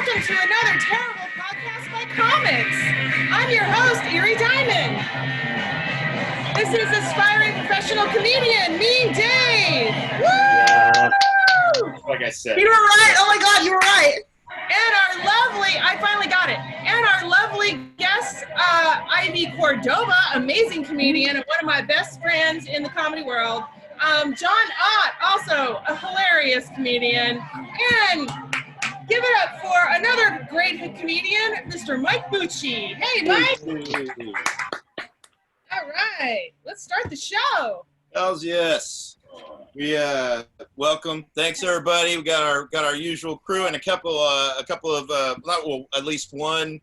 welcome to another terrible podcast by comics. I'm your host, Eerie Diamond. This is aspiring professional comedian, me, Dave. Woo! Like I said. You were right. Oh my God, you were right. And our lovely, I finally got it. And our lovely guest, Aivy Corvoda, amazing comedian and one of my best friends in the comedy world. Jon Ott, also a hilarious comedian. And give it up for another great comedian, Mr. Mike Bucci. Hey, Mike. All right, let's start the show. Hells yes. We welcome. Thanks everybody. We got our usual crew and a couple of at least one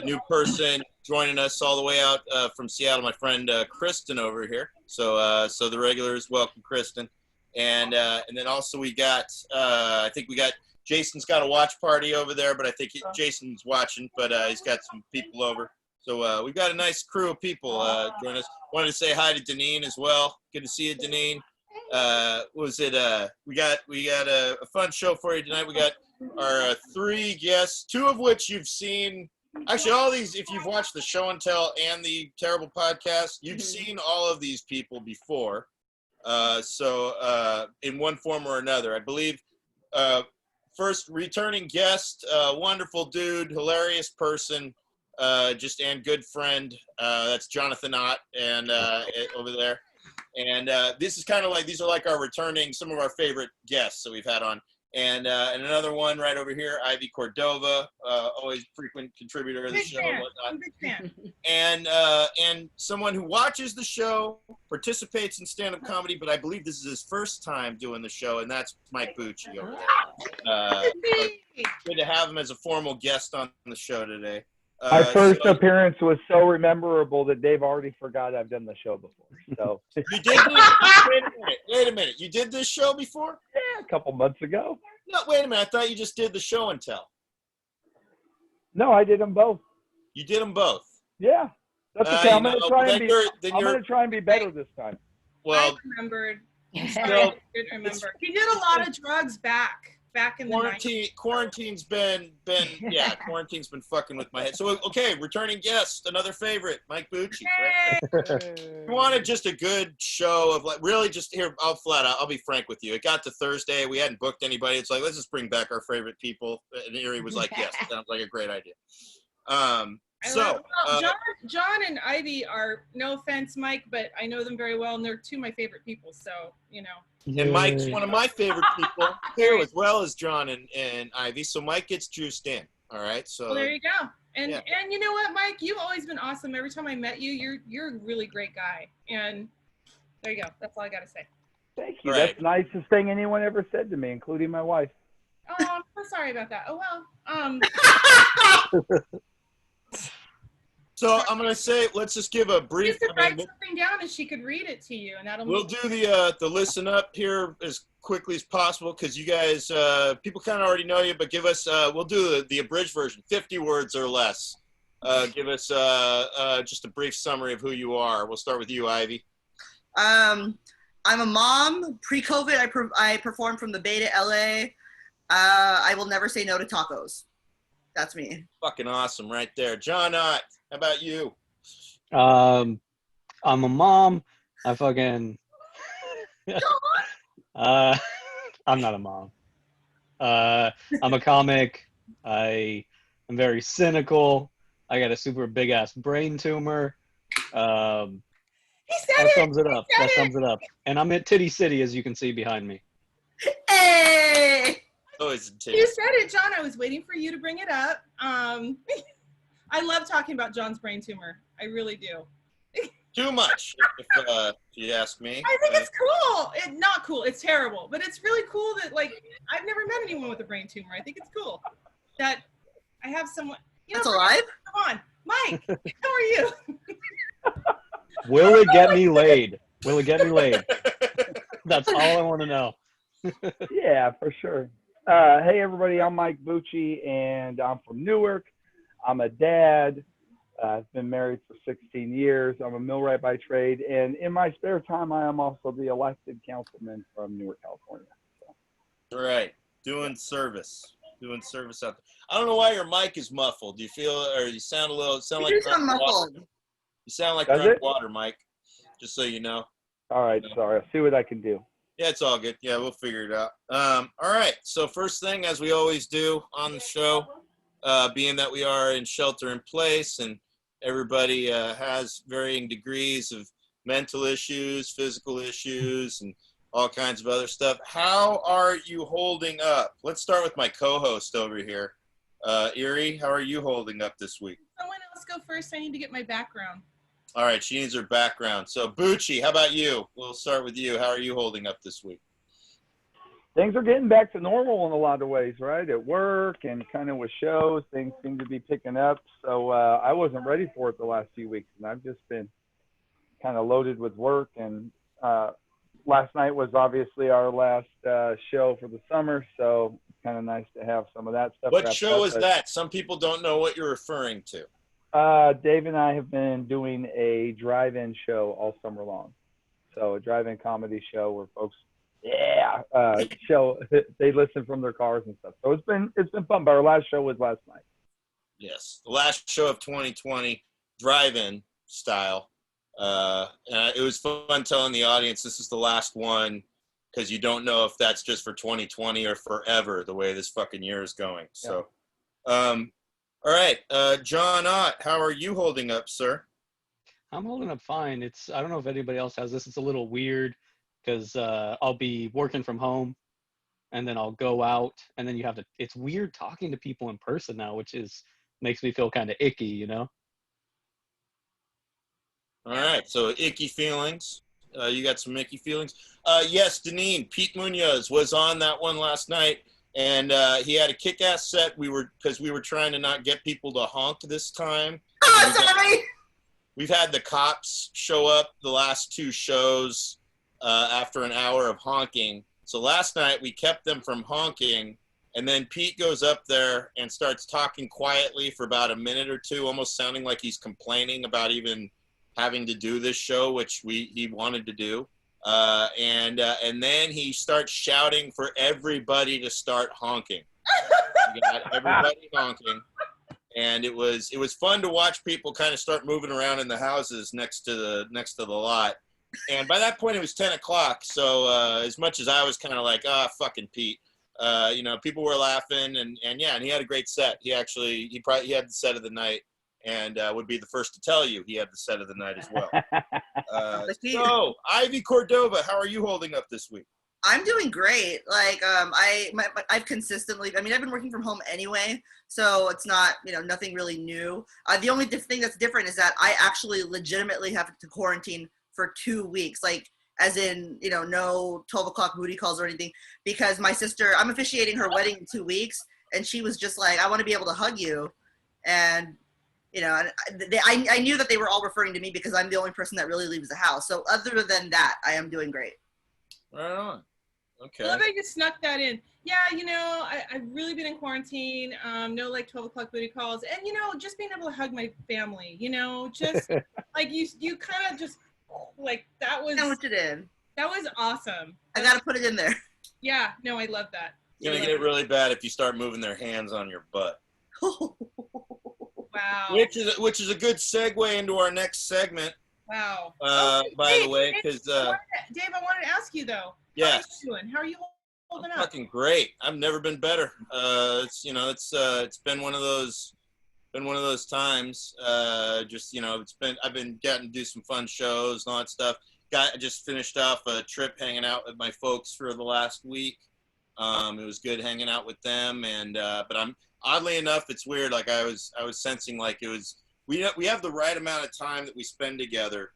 new person joining us all the way out from Seattle. My friend Kristen over here. So the regulars, welcome Kristen. And then also we got I think we got Jason's got a watch party over there, but I think Jason's watching, but he's got some people over. So we've got a nice crew of people join us. Wanted to say hi to Deneen as well. Good to see you, Deneen. We got a fun show for you tonight. We got our three guests, two of which you've seen. Actually, all these, if you've watched the show and tell and the terrible podcast, you've seen all of these people before. So in one form or another, I believe. First returning guest, wonderful dude, hilarious person, and good friend. That's Jonathan Ott and over there. And this is kind of like, these are like our returning, some of our favorite guests that we've had on. And another one right over here, Aivy Corvoda, always frequent contributor of the show. I'm a big fan. And someone who watches the show, participates in stand-up comedy, but I believe this is his first time doing the show, and that's Mike Bucci over there. Good to have him as a formal guest on the show today. My first appearance was so memorable that Dave already forgot I've done the show before. So you did wait a minute. You did this show before? Yeah, a couple months ago. No, wait a minute. I thought you just did the show and tell. No, I did them both. You did them both? Yeah. That's okay. I'm going to try and be better this time. I Well, remembered. Sorry, I did remember. He did a lot of drugs back in the 90s. Quarantine's been fucking with my head. So okay, returning guest, another favorite, Mike Bucci. Right? We wanted just a good show of like really just here. I'll be frank with you. It got to Thursday, we hadn't booked anybody. It's like let's just bring back our favorite people. And Eerie was like, yes, sounds like a great idea. Jon and Aivy are, no offense, Mike, but I know them very well, and they're two of my favorite people. So you know. And Mike's one of my favorite people too, as well as Jon and Aivy. So Mike gets juiced in. All right. So well, there you go. And you know what, Mike? You've always been awesome. Every time I met you, you're a really great guy. And there you go. That's all I got to say. Thank you. Right. That's the nicest thing anyone ever said to me, including my wife. Oh, I'm so sorry about that. Oh well. So I'm gonna say, let's just give a brief. You could write something down, and she could read it to you, and that'll. We'll do the listen up here as quickly as possible because you guys, people kind of already know you, but give us. We'll do the abridged version, 50 words or less. Give us just a brief summary of who you are. We'll start with you, Aivy. I'm a mom. Pre-COVID, I performed from the Bay to LA. I will never say no to tacos. That's me. Fucking awesome, right there, Jon Ott. How about you? I'm a mom. I'm not a mom. I'm a comic. I am very cynical. I got a super big ass brain tumor. That sums it up. And I'm at Titty City, as you can see behind me. Hey! Oh, it's Titty. You said it, Jon. I was waiting for you to bring it up. I love talking about Jon's brain tumor. I really do. Too much, if you ask me. I think it's cool. Not cool. It's terrible. But it's really cool that, like, I've never met anyone with a brain tumor. I think it's cool that I have someone. That's alive? Come on. Mike, how are you? Will it get me laid? That's all I want to know. Yeah, for sure. Hey, everybody. I'm Mike Bucci, and I'm from Newark. I'm a dad. I've been married for 16 years. I'm a millwright by trade. And in my spare time, I am also the elected councilman from Newark, California. So. All right. Doing service. doing service out there. I don't know why your mic is muffled. Do you feel, or you sound like You you're muffled. underwater? You sound like Does you're it? underwater, Mike. Just so you know. All right, sorry. I'll see what I can do. Yeah, it's all good. Yeah, we'll figure it out. All right. So first thing, as we always do on the show, being that we are in shelter in place and everybody has varying degrees of mental issues, physical issues, and all kinds of other stuff. How are you holding up? Let's start with my co-host over here. Eerie, how are you holding up this week? Someone else go first. I need to get my background. All right, she needs her background. So, Bucci, how about you? We'll start with you. How are you holding up this week? Things are getting back to normal in a lot of ways, right? At work and kind of with shows, things seem to be picking up. So I wasn't ready for it the last few weeks, and I've just been kind of loaded with work. And last night was obviously our last show for the summer, so it's kind of nice to have some of that stuff. What show is that? Some people don't know what you're referring to. Dave and I have been doing a drive-in show all summer long. So a drive-in comedy show where folks, they listen from their cars and stuff. So it's been fun. But our last show was last night. Yes, the last show of 2020, drive-in style. And it was fun telling the audience this is the last one because you don't know if that's just for 2020 or forever, the way this fucking year is going. So, all right, Jon Ott, how are you holding up, sir? I'm holding up fine. I don't know if anybody else has this. It's a little weird because I'll be working from home and then I'll go out and then it's weird talking to people in person now, which makes me feel kind of icky, you know? All right, so icky feelings. You got some icky feelings. Yes, Deneen, Pete Munoz was on that one last night. And he had a kick-ass set. Because we were trying to not get people to honk this time. Oh, sorry. We've had the cops show up the last two shows after an hour of honking. So last night we kept them from honking, and then Pete goes up there and starts talking quietly for about a minute or two, almost sounding like he's complaining about even having to do this show, which he wanted to do. And then he starts shouting for everybody to start honking. We got everybody honking, and it was fun to watch people kind of start moving around in the houses next to the lot. And by that point, it was 10 o'clock. So as much as I was kind of like, fucking Pete, people were laughing, and he had a great set. He had the set of the night. And would be the first to tell you he had the set of the night as well. So, Aivy Corvoda, how are you holding up this week? I'm doing great. Like, I've consistently, I've been working from home anyway, so it's not, nothing really new. The only thing that's different is that I actually legitimately have to quarantine for 2 weeks, like, as in, no 12 o'clock booty calls or anything, because my sister, I'm officiating her wedding in 2 weeks, and she was just like, I want to be able to hug you. And I knew that they were all referring to me because I'm the only person that really leaves the house. So other than that, I am doing great. Right on. Okay. I love that you snuck that in. Yeah, I've really been in quarantine. No, like 12 o'clock booty calls. And, just being able to hug my family, just like you kind of just like that was. Sandwich it in. That was awesome. I got to put it in there. Yeah, no, I love that. You're going to get it really bad if you start moving their hands on your butt. Wow. Which is a good segue into our next segment. Wow. By the way, because Dave, I wanted to ask you though. Yes. How are you doing? How are you holding up? Fucking great. I've never been better. It's been one of those times. I've been getting to do some fun shows and all that stuff. I just finished off a trip hanging out with my folks for the last week. It was good hanging out with them, but I'm oddly enough, it's weird. Like I was sensing like it was. We have the right amount of time that we spend together,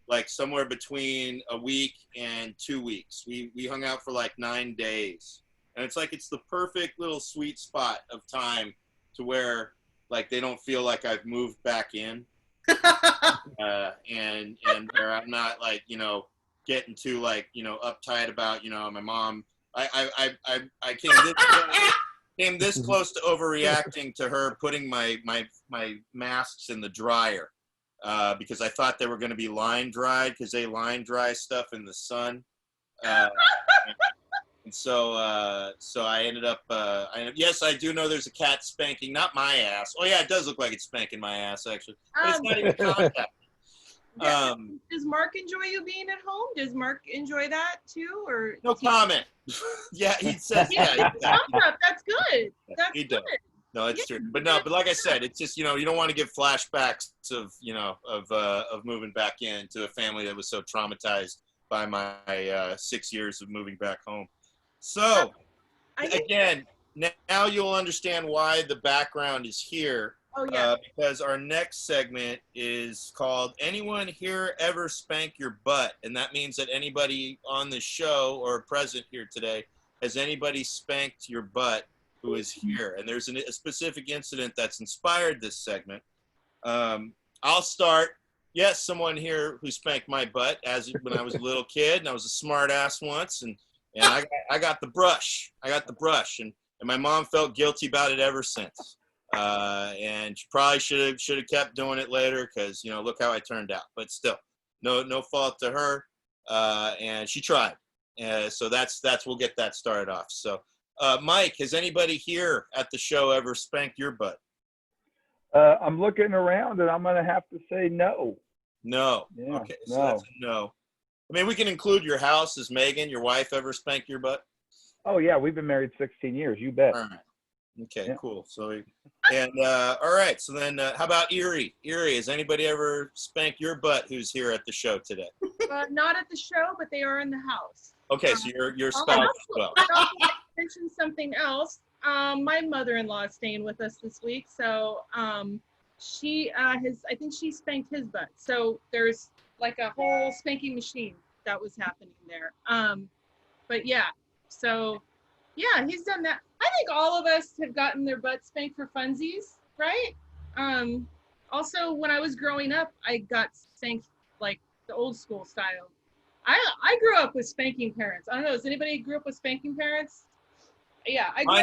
like somewhere between a week and 2 weeks. We hung out for like 9 days, and it's the perfect little sweet spot of time to where like they don't feel like I've moved back in, and where I'm not like getting too like uptight about my mom. I came this close to overreacting to her putting my masks in the dryer because I thought they were going to be line dried because they line dry stuff in the sun. And So I ended up. Yes, I do know there's a cat spanking, not my ass. Oh yeah, it does look like it's spanking my ass actually. But it's not even contact. Does Mark enjoy you being at home? Does Mark enjoy that too, or No comment. Yeah, he says. Yeah, thumbs up. That's good. That's he good. does. No, it's true. But like I said, it's just you don't want to give flashbacks of of moving back into a family that was so traumatized by my 6 years of moving back home. So again, now you'll understand why the background is here. Oh yeah. Because our next segment is called "Anyone Here Ever Spank Your Butt?" And that means that anybody on the show or present here today has anybody spanked your butt who is here. And there's a specific incident that's inspired this segment. I'll start. Yes, someone here who spanked my butt when I was a little kid, and I was a smart ass once, and I got the brush. And my mom felt guilty about it ever since. And she probably should have kept doing it later because look how I turned out. But still, no fault to her. And she tried. So that's we'll get that started off. So, Mike, has anybody here at the show ever spanked your butt? I'm looking around, and I'm gonna have to say no. No. Yeah, okay, so no. that's a no. I mean, we can include your house. Has Megan, your wife, ever spanked your butt? Oh yeah, we've been married 16 years. You bet. All right. Okay, Yeah. cool. So, all right. So then, how about Eerie? Eerie, has anybody ever spanked your butt who's here at the show today? Not at the show, but they are in the house. Okay, so your spouse as well. I also like to mention something else. My mother-in-law is staying with us this week, so she I think she spanked his butt. So there's like a whole spanking machine that was happening there. But yeah, so yeah, he's done that. I think all of us have gotten their butts spanked for funsies, right? Also, when I was growing up, I got spanked like the old school style. I grew up with spanking parents. I don't know. Has anybody grew up with spanking parents? Yeah, I grew up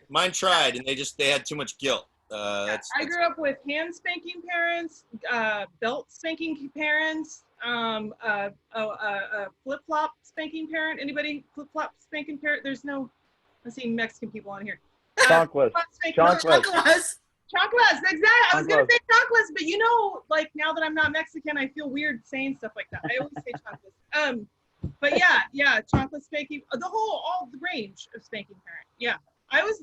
Mine tried, and they had too much guilt. I grew up with hand spanking parents, belt spanking parents, flip flop spanking parent. Anybody flip flop spanking parent? There's no. Let's see, Mexican people on here. Chocolates. Chocolates. Chocolates, exactly. I was gonna say chocolates, but like now that I'm not Mexican, I feel weird saying stuff like that. I always say chocolates. But yeah, chocolate spanking, all the range of spanking parent. Yeah,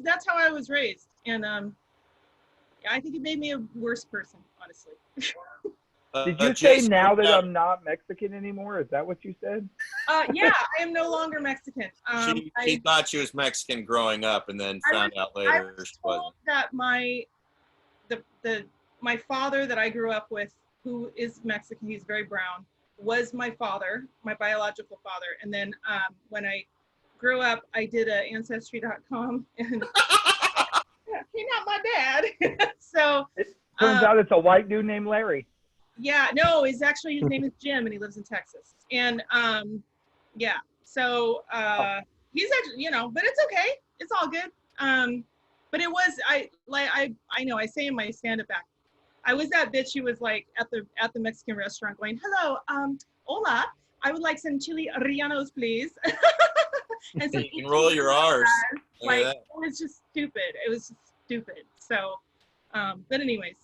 that's how I was raised, and I think it made me a worse person, honestly. Did you say now that I'm not Mexican anymore? Is that what you said? Yeah, I am no longer Mexican. She thought she was Mexican growing up, and then found out later I was she told wasn't. that my father that I grew up with, who is Mexican, he's very brown, was my father, my biological father. And then when I grew up, I did Ancestry.com, and he's not my dad. So it turns out it's a white dude named Larry. Yeah, no, his name is Jim, and he lives in Texas. And yeah, so he's actually, but it's okay. It's all good. But it was I know I say in my stand-up act, I was that bitch who was like at the Mexican restaurant going, hello, hola, I would like some chili rellenos, please. And so you can roll your R's. Like it was just stupid. It was just stupid. So, but anyways.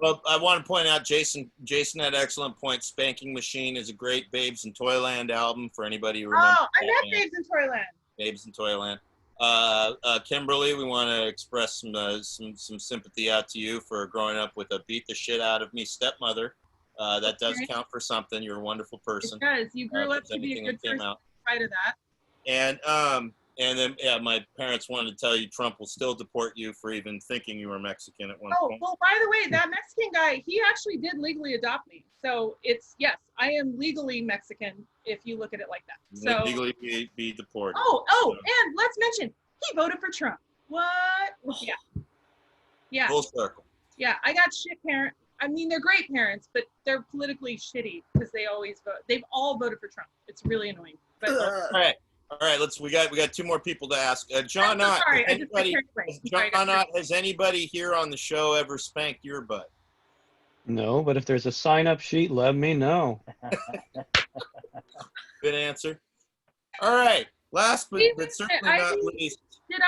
Well, I want to point out, Jason had excellent points. Spanking Machine is a great Babes in Toyland album for anybody who remembers. Oh, I met Babes in Toyland. Babes in Toyland. Kimberly, we want to express some sympathy out to you for growing up with a beat the shit out of me stepmother. That does count for something. You're a wonderful person. It does. You grew up to be a good person in spite of that. And then, my parents wanted to tell you Trump will still deport you for even thinking you were Mexican at one point. Oh, well, by the way, that Mexican guy, he actually did legally adopt me. So yes, I am legally Mexican if you look at it like that. So legally be deported. And let's mention, he voted for Trump. What? Yeah. Yeah. Full circle. Yeah, I got shit parents. I mean, they're great parents, but they're politically shitty because they always vote. They've all voted for Trump. It's really annoying. But, All right. We got two more people to ask. Jon Ott. Jon Ott, has anybody here on the show ever spanked your butt? No, but if there's a sign-up sheet, let me know. Good answer. All right. last but certainly not least, did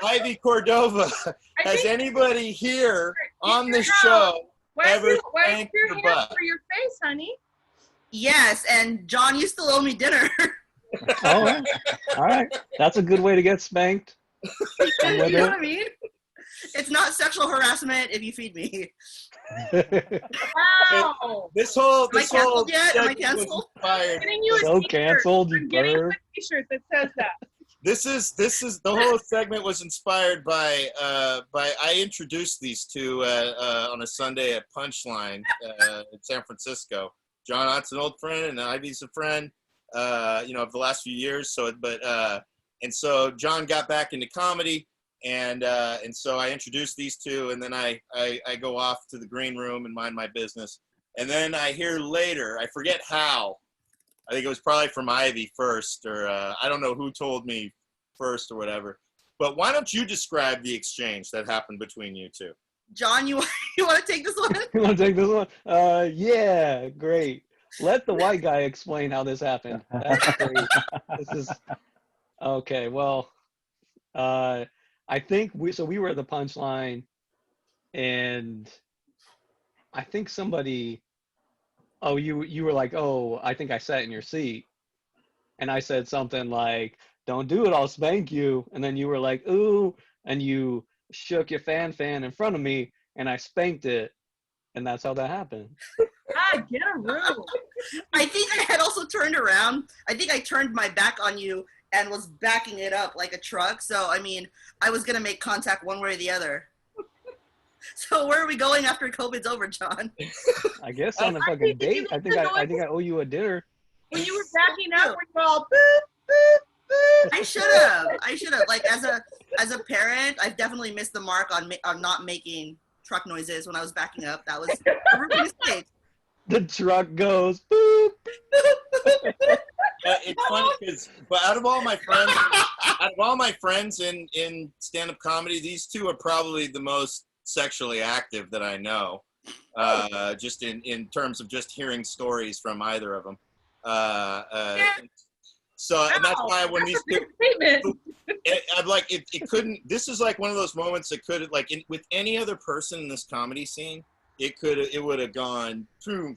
Ivy Corvoda. Has anybody here on this show ever spanked your butt? For your face, honey. Yes, and John, you still owe me dinner. All right. All right. That's a good way to get spanked. You know what I mean? It's not sexual harassment if you feed me. Wow. This whole Am I canceled yet? Am I canceled? Getting you a So t-shirt. canceled, you I'm getting you bird. a t-shirt that says that. This is the whole segment was inspired by I introduced these two on a Sunday at Punchline in San Francisco. Jon Ott's an old friend and Ivy's a friend, of the last few years. And so John got back into comedy, and so I introduced these two, and then I go off to the green room and mind my business, and then I hear later, I forget how. I think it was probably from Ivy first, or I don't know who told me first or whatever. But why don't you describe the exchange that happened between you two? John, you want to take this one? You want to take this one? Yeah, great. Let the white guy explain how this happened. That's great. This is okay. Well, I think we were at the Punchline, and I think somebody. Oh, you were like, oh, I think I sat in your seat, and I said something like, "Don't do it, I'll spank you." And then you were like, "Ooh," and you shook your fan in front of me, and I spanked it, and that's how that happened. Get a room. I think I had also turned around. I think I turned my back on you and was backing it up like a truck. So, I mean, I was going to make contact one way or the other. So where are we going after COVID's over, John? I guess on a fucking date. I think I owe you a dinner. When you were backing up, we were all boop, boop, boop. I should have. Like, as a parent, I've definitely missed the mark on not making truck noises when I was backing up. That was a rookie mistake. The truck goes boop. It's funny because, but out of all my friends in stand-up comedy, these two are probably the most sexually active that I know. Just in terms of just hearing stories from either of them. So and that's why when these two, I'm like, it couldn't. This is like one of those moments that could, like, with any other person in this comedy scene, it would have gone vroom.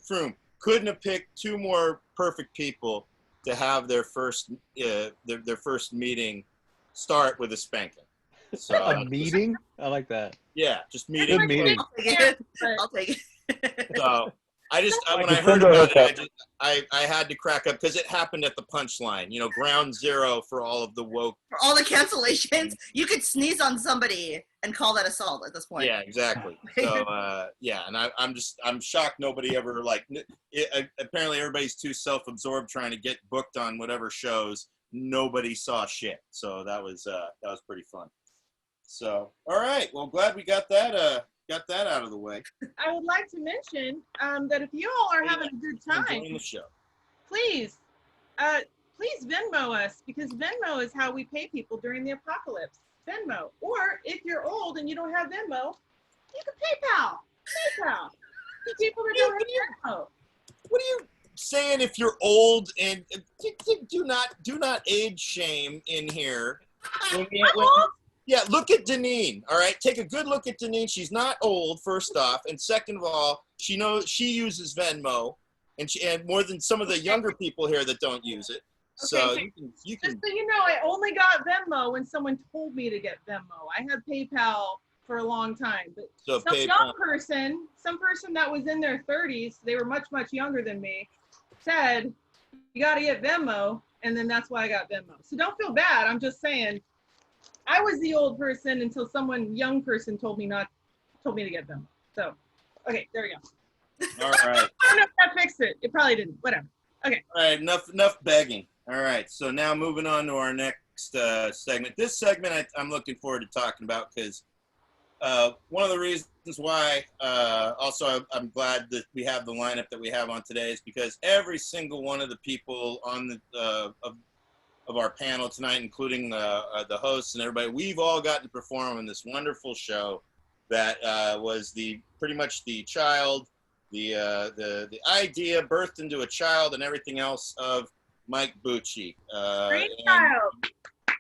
Couldn't have picked two more perfect people to have their first their first meeting start with a spanking. So a meeting? I like that. Yeah, just meeting. Good meeting. I'll take it. So when I heard about it, I had to crack up because it happened at the Punchline. Ground zero for all of the woke. For all the cancellations, you could sneeze on somebody and call that assault at this point. Yeah, exactly. So and I'm shocked nobody ever apparently everybody's too self-absorbed trying to get booked on whatever shows. Nobody saw shit. So that was pretty fun. So all right, well, glad we got that out of the way. I would like to mention that if you all are having a good time, enjoying the show, please Venmo us, because Venmo is how we pay people during the apocalypse. Venmo. Or if you're old and you don't have Venmo, you can PayPal. The people that don't have Venmo. What are you saying? If you're old and do not age shame in here. Yeah, look at Deneen, all right? Take a good look at Deneen. She's not old, first off. And second of all, she knows she uses Venmo, and more than some of the younger people here that don't use it. Okay, So you can. Just so you know, I only got Venmo when someone told me to get Venmo. I had PayPal for a long time. But So some PayPal. some person that was in their 30s, they were much, much younger than me, said, you got to get Venmo, and then that's why I got Venmo. So don't feel bad. I'm just saying, I was the old person until young person told me to get Venmo. So, okay, there we go. All right. I don't know if that fixed it. It probably didn't. Whatever. Okay. All right, enough begging. All right, so now moving on to our next segment. This segment I'm looking forward to talking about because one of the reasons why also I'm glad that we have the lineup that we have on today is because every single one of the people on the of our panel tonight, including the hosts and everybody, we've all gotten to perform in this wonderful show that was pretty much the child, the idea birthed into a child and everything else of Mike Bucci. Brainchild.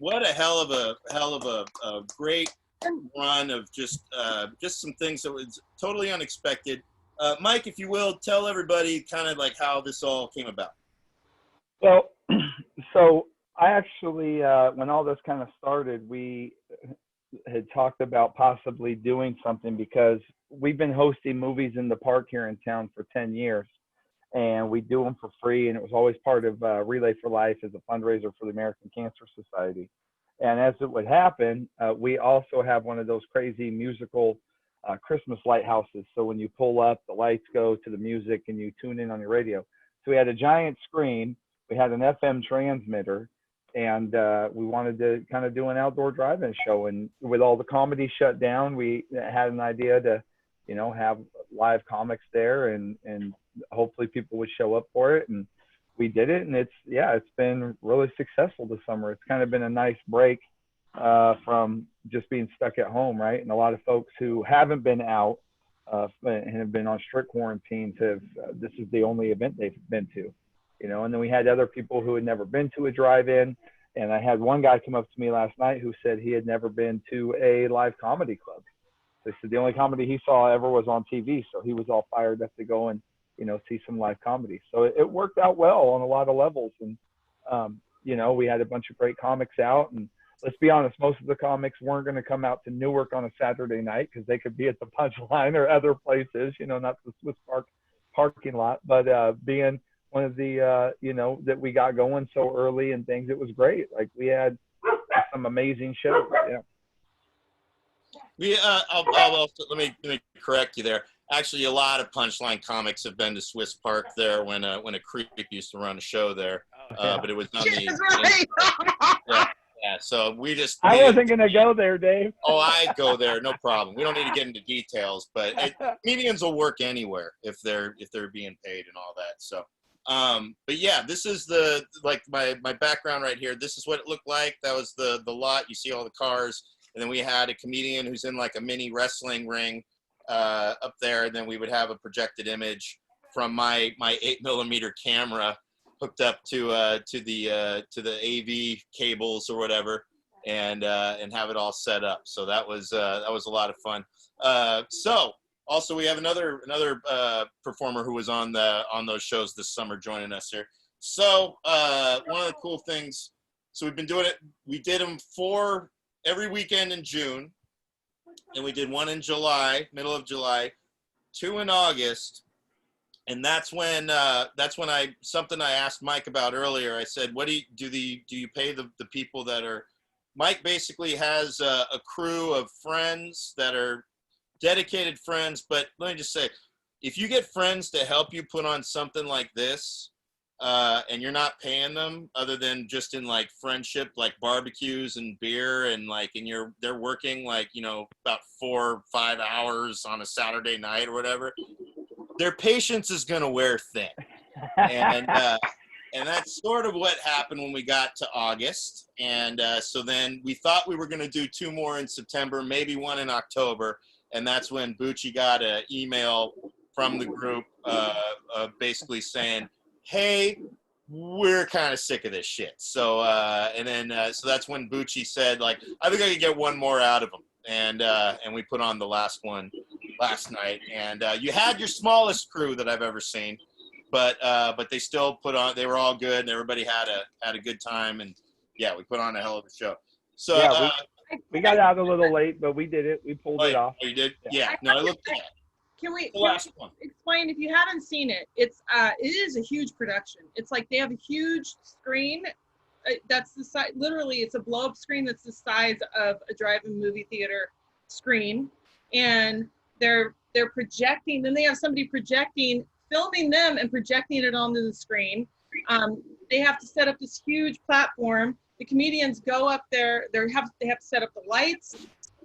what a hell of a great run of just some things that was totally unexpected. Mike, if you will, tell everybody kind of like how this all came about. Well, so I actually, when all this kind of started, we had talked about possibly doing something because we've been hosting movies in the park here in town for 10 years. And we do them for free. And it was always part of Relay for Life as a fundraiser for the American Cancer Society. And as it would happen, we also have one of those crazy musical Christmas lighthouses. So when you pull up, the lights go to the music and you tune in on your radio. So we had a giant screen. We had an FM transmitter. And we wanted to kind of do an outdoor drive-in show. And with all the comedy shut down, we had an idea to, you know, have live comics there and hopefully people would show up for it. And we did it. And it's been really successful this summer. It's kind of been a nice break from just being stuck at home, right? And a lot of folks who haven't been out and have been on strict quarantines this is the only event they've been to, you know. And then we had other people who had never been to a drive-in. And I had one guy come up to me last night who said he had never been to a live comedy club. They said the only comedy he saw ever was on TV. So he was all fired up to go and, you know, see some live comedy. So it worked out well on a lot of levels. And, you know, we had a bunch of great comics out. And let's be honest, most of the comics weren't going to come out to Newark on a Saturday night because they could be at the Punchline or other places, you know, not the Swiss Park parking lot. But being one of the, you know, that we got going so early and things, it was great. Like we had some amazing shows. Yeah. I'll also, let me correct you there. Actually, a lot of Punchline comics have been to Swiss Park there when a creep used to run a show there, but it was on the. Yeah, so I wasn't gonna go there, Dave. Oh, I'd go there, no problem. We don't need to get into details, but comedians will work anywhere if they're being paid and all that. So, but yeah, this is my background right here. This is what it looked like. That was the lot. You see all the cars. And then we had a comedian who's in like a mini wrestling ring up there. And then we would have a projected image from my 8mm camera hooked up to the AV cables or whatever, and have it all set up. So that was a lot of fun. So also we have another performer who was on those shows this summer joining us here. So one of the cool things. So we've been doing it. We did them every weekend in June, and we did one in July, middle of July, 2 in August, and that's when I asked Mike about earlier. I said, "What do you pay the people that are?" Mike basically has a crew of friends that are dedicated friends, but let me just say, if you get friends to help you put on something like this. And you're not paying them other than just in like friendship, like barbecues and beer, and like, and they're working like, you know, about 4 or 5 hours on a Saturday night or whatever. Their patience is going to wear thin. And that's sort of what happened when we got to August. And so then we thought we were going to do 2 more in September, maybe 1 in October. And that's when Bucci got an email from the group basically saying, "Hey, we're kind of sick of this shit." So, so that's when Bucci said, like, "I think I could get 1 more out of them." And we put on the last one last night. And you had your smallest crew that I've ever seen, but they still put on. They were all good, and everybody had a good time. And yeah, we put on a hell of a show. So yeah, we got out a little late, but we did it. We pulled it off. You did? Yeah. No, it looked good. Can we explain, if you haven't seen it, it is a huge production. It's like they have a huge screen that's the size, literally it's a blow-up screen that's the size of a drive-in movie theater screen, and they're projecting, then they have somebody filming them and projecting it onto the screen. They have to set up this huge platform. The comedians go up there, they have to set up the lights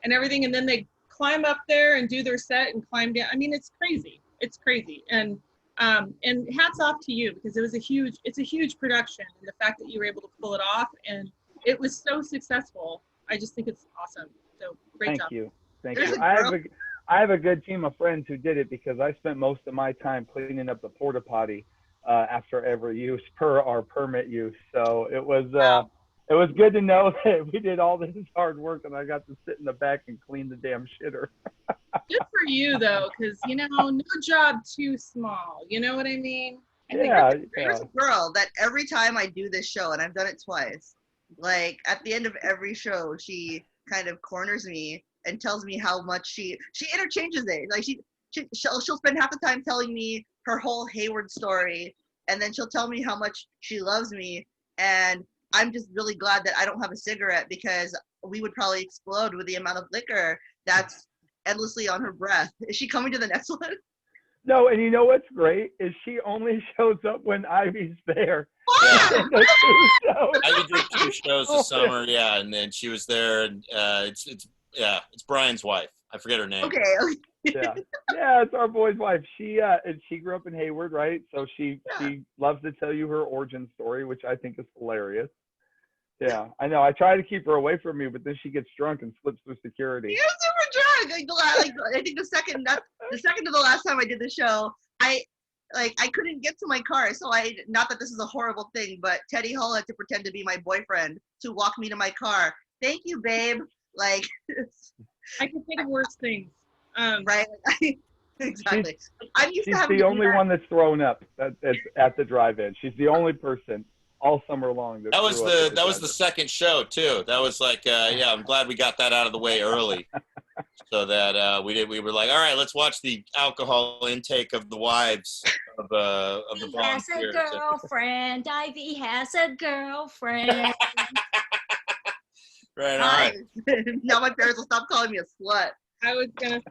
and everything, and then they climb up there and do their set and climb down. I mean, it's crazy. And hats off to you, because it's a huge production, and the fact that you were able to pull it off and it was so successful. I just think it's awesome. So great job. Thank you. I have a good team of friends who did it, because I spent most of my time cleaning up the porta potty after every use per our permit use. So it was It was good to know that we did all this hard work and I got to sit in the back and clean the damn shitter. Good for you, though, because, no job too small. You know what I mean? There's a girl that every time I do this show, and I've done it twice, like at the end of every show, she kind of corners me and tells me how much she interchanges it. Like she'll spend half the time telling me her whole Hayward story, and then she'll tell me how much she loves me, and I'm just really glad that I don't have a cigarette because we would probably explode with the amount of liquor that's endlessly on her breath. Is she coming to the next one? No, and you know what's great is she only shows up when Ivy's there. Yeah. The Ivy did 2 shows this summer, yeah, and then she was there, and it's Brian's wife. I forget her name. Okay. Yeah, it's our boy's wife. She grew up in Hayward, right? So she loves to tell you her origin story, which I think is hilarious. Yeah, I know. I try to keep her away from me, but then she gets drunk and slips through security. You're super drunk. I think the second to the last time I did the show, I couldn't get to my car, so not that this is a horrible thing, but Teddy Hall had to pretend to be my boyfriend to walk me to my car. Thank you, babe. Like, I can think of worse things. Right? Exactly. I'm used to She's having the only one that's thrown up at the drive-in. She's the only person all summer long. That was the second show too. That was like, I'm glad we got that out of the way early, so that we were like, all right, let's watch the alcohol intake of the wives of the volunteers. Has a girlfriend. Ivy has a girlfriend. Right. All right. Now my parents will stop calling me a slut. I was gonna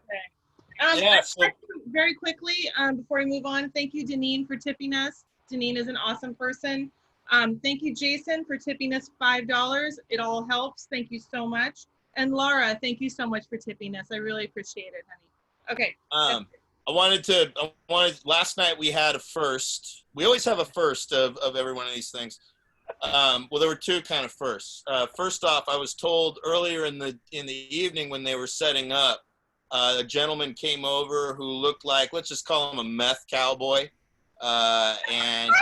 say. Very quickly, before we move on, thank you, Deneen, for tipping us. Deneen is an awesome person. Thank you, Jason, for tipping us $5. It all helps. Thank you so much. And Laura, thank you so much for tipping us. I really appreciate it, honey. Okay. Last night we had a first. We always have a first of every one of these things. Well, there were 2 kind of firsts. First off, I was told earlier in the evening when they were setting up, a gentleman came over who looked like, let's just call him a meth cowboy, and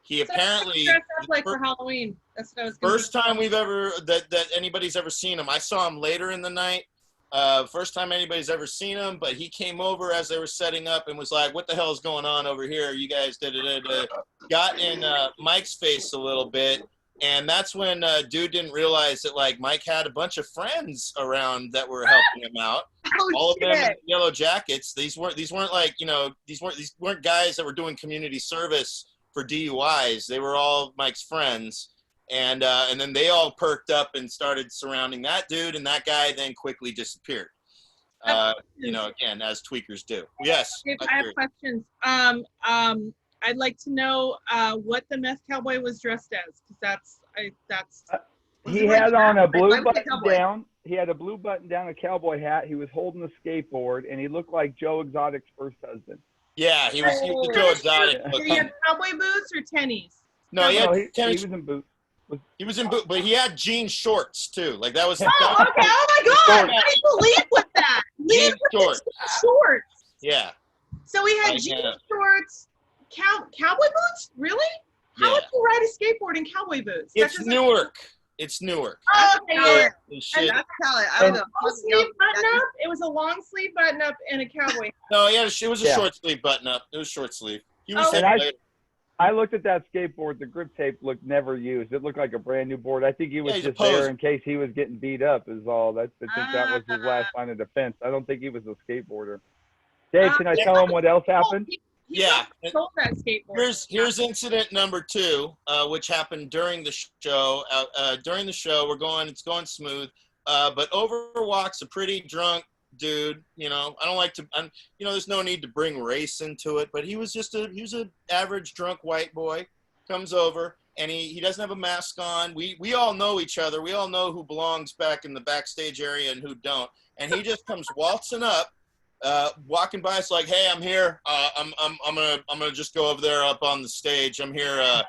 he apparently dressed up like for Halloween. That's what I was. First time we've ever that anybody's ever seen him. I saw him later in the night. First time anybody's ever seen him, but he came over as they were setting up and was like, "What the hell is going on over here? You guys did it." Got in Mike's face a little bit, and that's when dude didn't realize that like Mike had a bunch of friends around that were helping him out. All of them in yellow jackets. These weren't like these weren't guys that were doing community service for DUIs. They were all Mike's friends. And then they all perked up and started surrounding that dude, and that guy then quickly disappeared. Again, as tweakers do. Yes. I have questions. I'd like to know what the meth cowboy was dressed as, because that's. He had on a blue button down. He had a blue button down, a cowboy hat. He was holding a skateboard, and he looked like Joe Exotic's first husband. Yeah, he was the Joe Exotic. Did he have cowboy boots or tennies? No, he was in boots. He was in boots, but he had jean shorts too. Like that was. Okay. Oh my God! I believe with that. Jean shorts. Yeah. So he had jean shorts, cowboy boots. Really? How would you ride a skateboard in cowboy boots? It's Newark. It's Newark. Oh, okay. And that's how it was a long sleeve button up and a cowboy. No, yeah, it was a short sleeve button up. It was short sleeve. He was I looked at that skateboard. The grip tape looked never used. It looked like a brand new board. I think he was just there in case he was getting beat up is all. I think that was his last line of defense. I don't think he was a skateboarder. Dave, can I tell him what else happened? He sold that skateboard. Here's incident number 2, which happened during the show. During the show, it's going smooth. But over walks a pretty drunk dude. I don't like to. There's no need to bring race into it. But he was an average drunk white boy. Comes over and he doesn't have a mask on. We all know each other. We all know who belongs back in the backstage area and who don't. And he just comes waltzing up. Walking by, it's like, hey, I'm here. I'm gonna just go over there up on the stage. I'm here.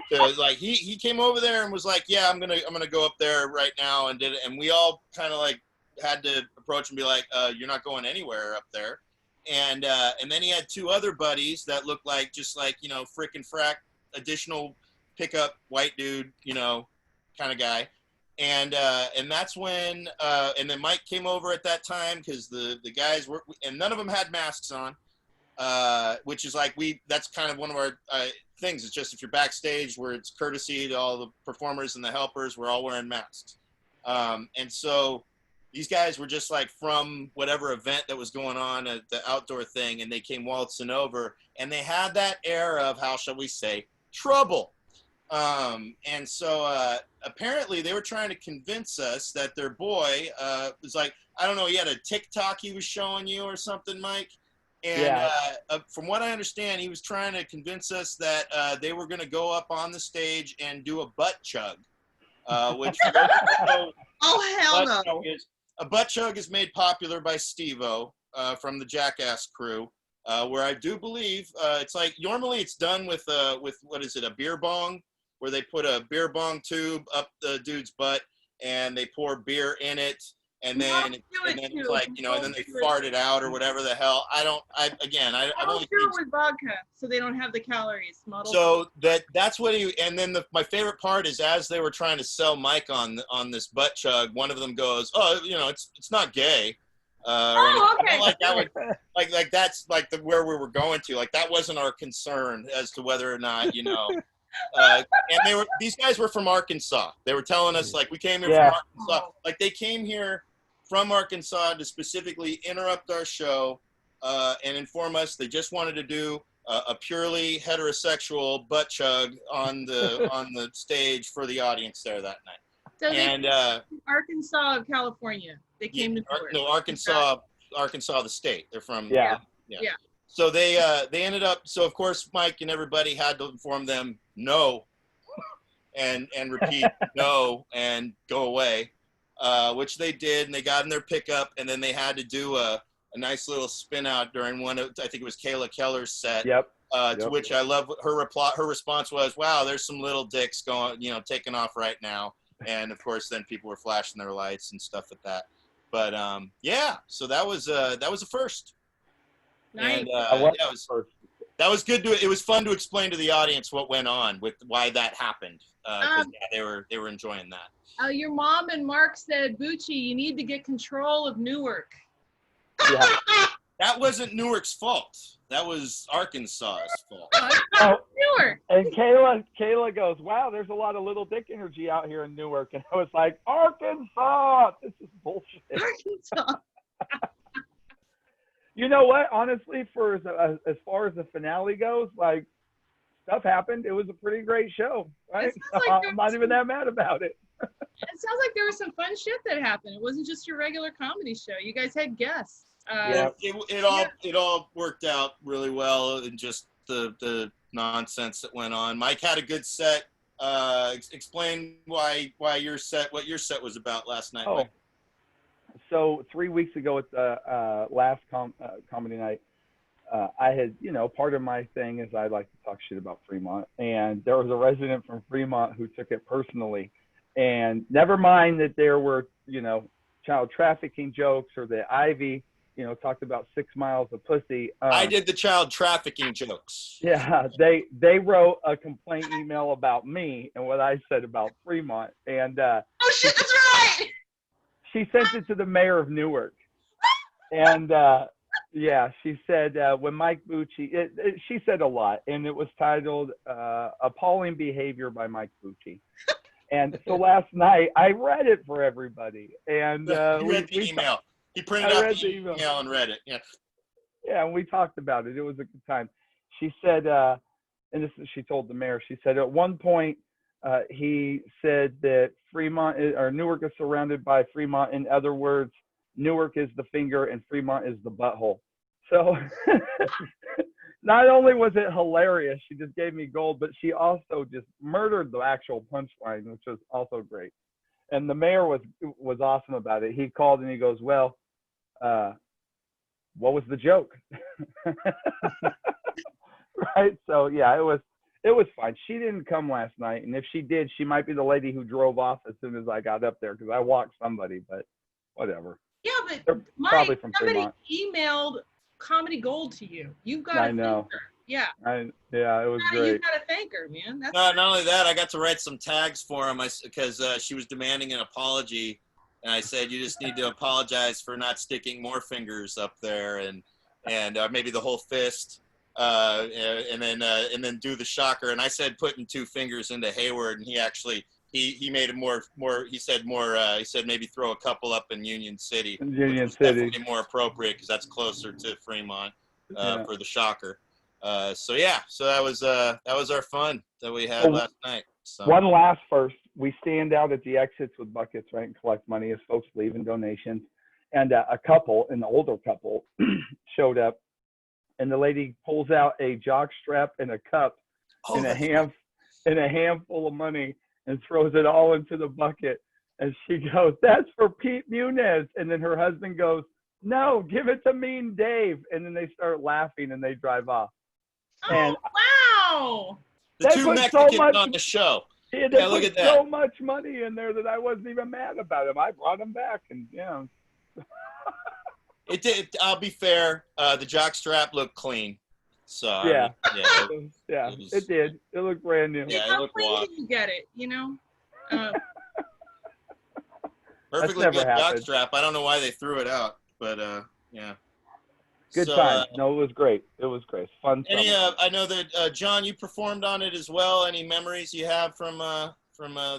He came over there and was like, yeah, I'm gonna go up there right now and did it. And we all kind of like had to approach and be like, you're not going anywhere up there. And then he had 2 other buddies that looked like just like frickin' frack additional pickup white dude, kind of guy. And that's when and then Mike came over at that time because the guys were, and none of them had masks on, which is like that's kind of one of our things. It's just if you're backstage where it's courtesy to all the performers and the helpers, we're all wearing masks. And so these guys were just like from whatever event that was going on at the outdoor thing, and they came waltzing over, and they had that air of, how shall we say, trouble. And so apparently they were trying to convince us that their boy was like, I don't know, he had a TikTok he was showing you or something, Mike. And from what I understand, he was trying to convince us that they were going to go up on the stage and do a butt chug, which oh, hell no. A butt chug is made popular by Steve-O from the Jackass crew, where I do believe it's like normally it's done with what is it, a beer bong, where they put a beer bong tube up the dude's butt and they pour beer in it, and then it's like, you know, and then they fart it out or whatever the hell. I've only do it with vodka so they don't have the calories. So that's what he, and then my favorite part is as they were trying to sell Mike on this butt chug, one of them goes, oh, you know, it's not gay. Okay. Like that would, like that's like where we were going to. Like that wasn't our concern as to whether or not, you know. And these guys were from Arkansas. They were telling us like we came here from Arkansas. Like they came here from Arkansas to specifically interrupt our show and inform us they just wanted to do a purely heterosexual butt chug on the stage for the audience there that night. So and Arkansas of California. They came to Arkansas, the state. They're from yeah. So they ended up. So of course Mike and everybody had to inform them no, and repeat no and go away, which they did, and they got in their pickup, and then they had to do a nice little spin out during one of, I think it was Kayla Keller's set. Yep. To which I love her reply. Her response was, "Wow, there's some little dicks going, you know, taking off right now." And of course, then people were flashing their lights and stuff at that. But yeah, so that was a first. Nice. And that was good it was fun to explain to the audience what went on with why that happened. They were enjoying that. Your mom and Mark said, Bucci, you need to get control of Newark. Yeah. That wasn't Newark's fault. That was Arkansas's fault. Newark. And Kayla goes, wow, there's a lot of little dick energy out here in Newark. And I was like, Arkansas, this is bullshit. Arkansas. You know what? Honestly, for as far as the finale goes, like, stuff happened. It was a pretty great show, right? I'm not even that mad about it. It sounds like there was some fun shit that happened. It wasn't just your regular comedy show. You guys had guests. It all worked out really well, and just the nonsense that went on. Mike had a good set. Explain what your set was about last night. Mike. So 3 weeks ago at the last comedy night, I had, you know, part of my thing is I like to talk shit about Fremont, and there was a resident from Fremont who took it personally, and never mind that there were, you know, child trafficking jokes or that Ivy, you know, talked about 6 miles of pussy. I did the child trafficking jokes. Yeah, they wrote a complaint email about me and what I said about Fremont, and oh shit, that's right. She sent it to the mayor of Newark, and yeah, she said when Mike Bucci, she said a lot, and it was titled "Appalling Behavior by Mike Bucci." And so last night I read it for everybody, and we read the email. He printed out the email and read it. Yeah. Yeah, and we talked about it. It was a good time. She said, and this she told the mayor. She said at one point he said that Newark is surrounded by Fremont. In other words, Newark is the finger and Fremont is the butthole. So not only was it hilarious, she just gave me gold, but she also just murdered the actual punchline, which was also great. And the mayor was awesome about it. He called and he goes, well, what was the joke? Right. So yeah, it was fine. She didn't come last night, and if she did, she might be the lady who drove off as soon as I got up there because I walked somebody, but whatever. Yeah, but Mike, somebody emailed Comedy Gold to you. You've got I know. Yeah. Yeah, it was You great. gotta thank her, man. That's Not only that, I got to write some tags for him because she was demanding an apology, and I said, you just need to apologize for not sticking more fingers up there, and maybe the whole fist, and then do the shocker. And I said putting 2 fingers into Hayward, and he actually he made it more. He said more. He said maybe throw a couple up in Union City. Union which was City. definitely more appropriate because that's closer to Fremont Yeah. for the shocker. So that was our fun that we had last night. So. One last first, we stand out at the exits with buckets, right, and collect money as folks leave and donations. And a couple, an older couple, showed up, and the lady pulls out a jock strap and a cup and a handful of money and throws it all into the bucket. And she goes, "That's for Pete Muniz." And then her husband goes, "No, give it to Mean Dave." And then they start laughing and they drive off. Oh, And wow. The 2 Mexicans on the show. Yeah, they look put at that. so much money in there that I wasn't even mad about him. I brought him back, and It did. I'll be fair. The jock strap looked clean. So yeah, it did. It looked brand new. Yeah, it How looked clean wild. did you get it? You know. Perfectly never good happened. jock strap. I don't know why they threw it out, but yeah. Good time. No, it was great. It was great. Fun. Any? Summer. I know that John, you performed on it as well. Any memories you have from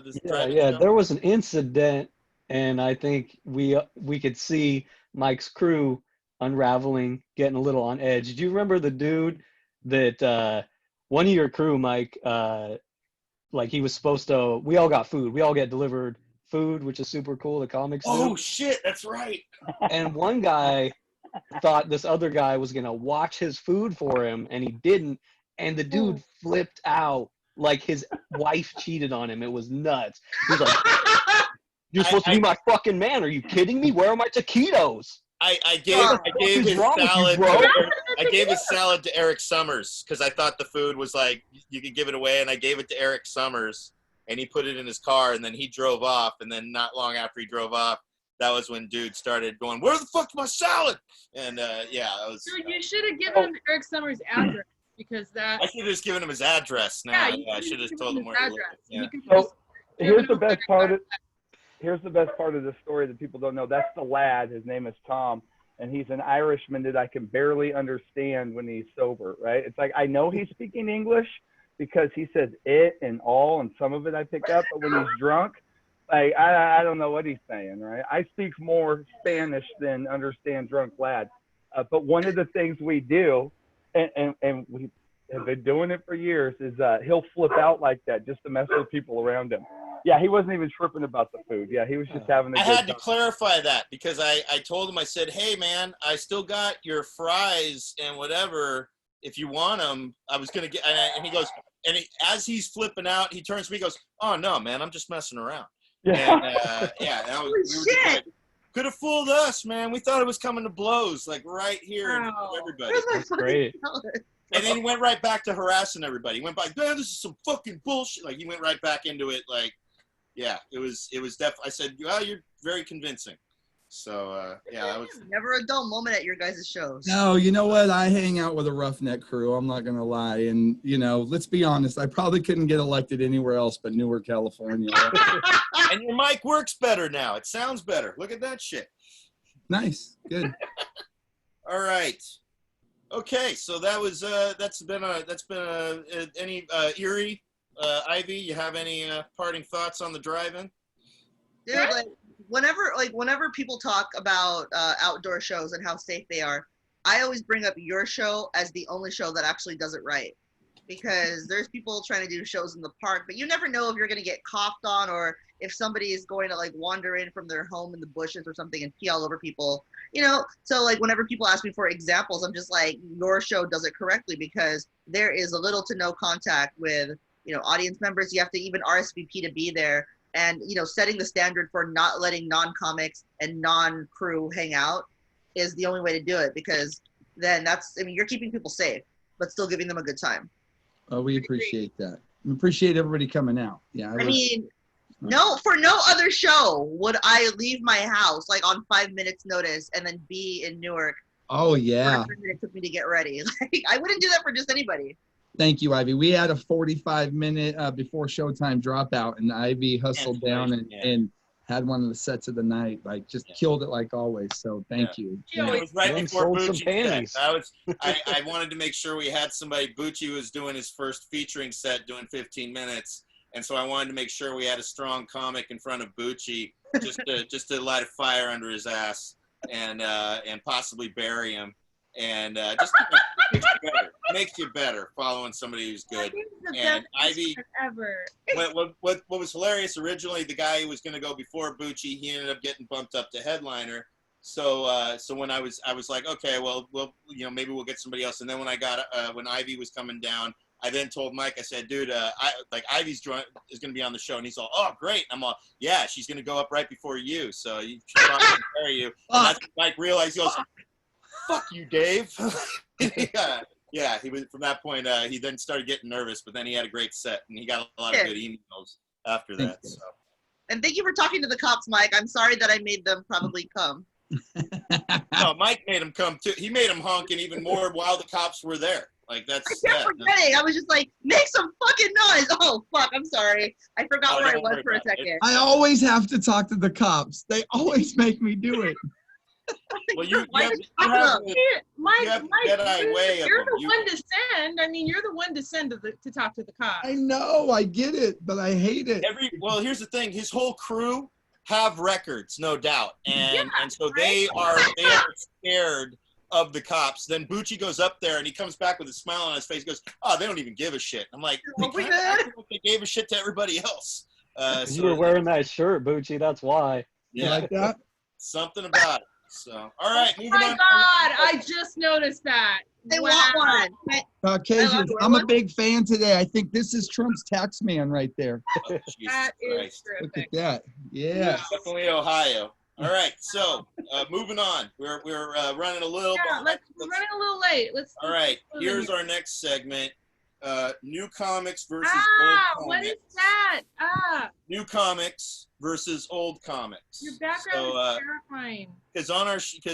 this driving show? There was an incident, and I think we could see Mike's crew unraveling, getting a little on edge. Did you remember the dude that one of your crew, Mike, like he was supposed to, we all got food. We all get delivered food, which is super cool, the comics do. Shit, that's right. And one guy thought this other guy was going to watch his food for him, and he didn't. And the dude flipped out like his wife cheated on him. It was nuts. He was like, "You're supposed to be my fucking man. Are you kidding me? Where are my taquitos?" I gave his salad. I gave his salad to Eric Summers because I thought the food was like you could give it away, and I gave it to Eric Summers, and he put it in his car, and then he drove off, and then not long after he drove off, that was when dude started going, "Where the fuck's my salad?" And that was. Dude, you should have given him Eric Summers' address because that. I should have just given him his address. Now, I should have told him where he lived. Yeah. So here's the best part. Here's the best part of the story that people don't know. That's the lad. His name is Tom, and he's an Irishman that I can barely understand when he's sober, right? It's like I know he's speaking English because he says it and all, and some of it I pick up, but when he's drunk, like I don't know what he's saying, right? I speak more Spanish than understand drunk lad. But one of the things we do, and we have been doing it for years, is he'll flip out like that just to mess with people around him. Yeah, he wasn't even tripping about the food. Yeah, he was just having a good time. I had to clarify that because I told him, I said, "Hey, man, I still got your fries and whatever. If you want them, I was going to get," and he goes, as he's flipping out, he turns to me and goes, "Oh, no, man, I'm just messing around." Yeah. And we could have fooled us, man. We thought it was coming to blows, like right here in front of everybody. That's great. And then he went right back to harassing everybody. He went back, "Man, this is some fucking bullshit." Like he went right back into it. Like, yeah, it was I said, "Well, you're very convincing." So that was Never a dull moment at your guys' shows. No, you know what? I hang out with a roughneck crew. I'm not going to lie. And, let's be honest. I probably couldn't get elected anywhere else but Newark, California. And your mic works better now. It sounds better. Look at that shit. Nice. Good. All right. Okay, so that's been any Eerie, Ivy, you have any parting thoughts on the drive-in? Dude, whenever people talk about outdoor shows and how safe they are, I always bring up your show as the only show that actually does it right. Because there's people trying to do shows in the park, but you never know if you're going to get coughed on or if somebody is going to wander in from their home in the bushes or something and pee all over people. So whenever people ask me for examples, I'm just like, your show does it correctly because there is a little to no contact with, audience members. You have to even RSVP to be there. And, setting the standard for not letting non-comics and non-crew hang out is the only way to do it because then you're keeping people safe, but still giving them a good time. Oh, we appreciate that. We appreciate everybody coming out. Yeah. For no other show would I leave my house on 5 minutes notice and then be in Newark Oh yeah. It took me to get ready. Like, I wouldn't do that for just anybody. Thank you, Ivy. We had a 45-minute before showtime dropout, and Ivy hustled down and had one of the sets of the night. Like, just killed it like always. So thank you. It was right before sold some Bucci panties. set. I wanted to make sure we had somebody. Bucci was doing his first featuring set, doing 15 minutes, and so I wanted to make sure we had a strong comic in front of Bucci, just to light a fire under his ass and possibly bury him. And just makes you better following somebody who's good. And Ivy, what was hilarious originally, the guy who was going to go before Bucci, he ended up getting bumped up to headliner. So when I was like, okay, well, maybe we'll get somebody else. And then when Ivy was coming down, I then told Mike, I said, dude, Ivy's is going to be on the show. And he's all, oh, great. And I'm all, yeah, she's going to go up right before you. So you should probably compare you. And that's when Mike realized, he goes, fuck you, Dave. Yeah, he was, from that point, he then started getting nervous, but then he had a great set, and he got a lot of good emails after that. So. And thank you for talking to the cops, Mike. I'm sorry that I made them probably come. No, Mike made him come, too. He made him honking even more while the cops were there. Like, that's... I kept forgetting. I was just like, make some fucking noise. Oh, fuck, I'm sorry. I forgot where I was for a second. I always have to talk to the cops. They always make me do it. Well, you have the one to send. I mean, you're the one to send to talk to the cops. I know, I get it, but I hate it. Well, here's the thing: his whole crew have records, no doubt, and so they are scared of the cops. Then Bucci goes up there and he comes back with a smile on his face. He goes, "Oh, they don't even give a shit." I'm like, they gave a shit to everybody else. You were wearing that shirt, Bucci. That's why. Yeah, you like that? Something about it. So, all right, moving on. Oh my God, I just noticed that. They want one. Caucasians, I'm a big fan today. I think this is Trump's tax man right there. Oh, that is terrific. Look at that. Yeah. Definitely Ohio. All right, so moving on. We're running a little. We're running a little late. All right, here's our next segment. New comics versus old comics. What is that? New comics versus old comics. Your background is terrifying. Because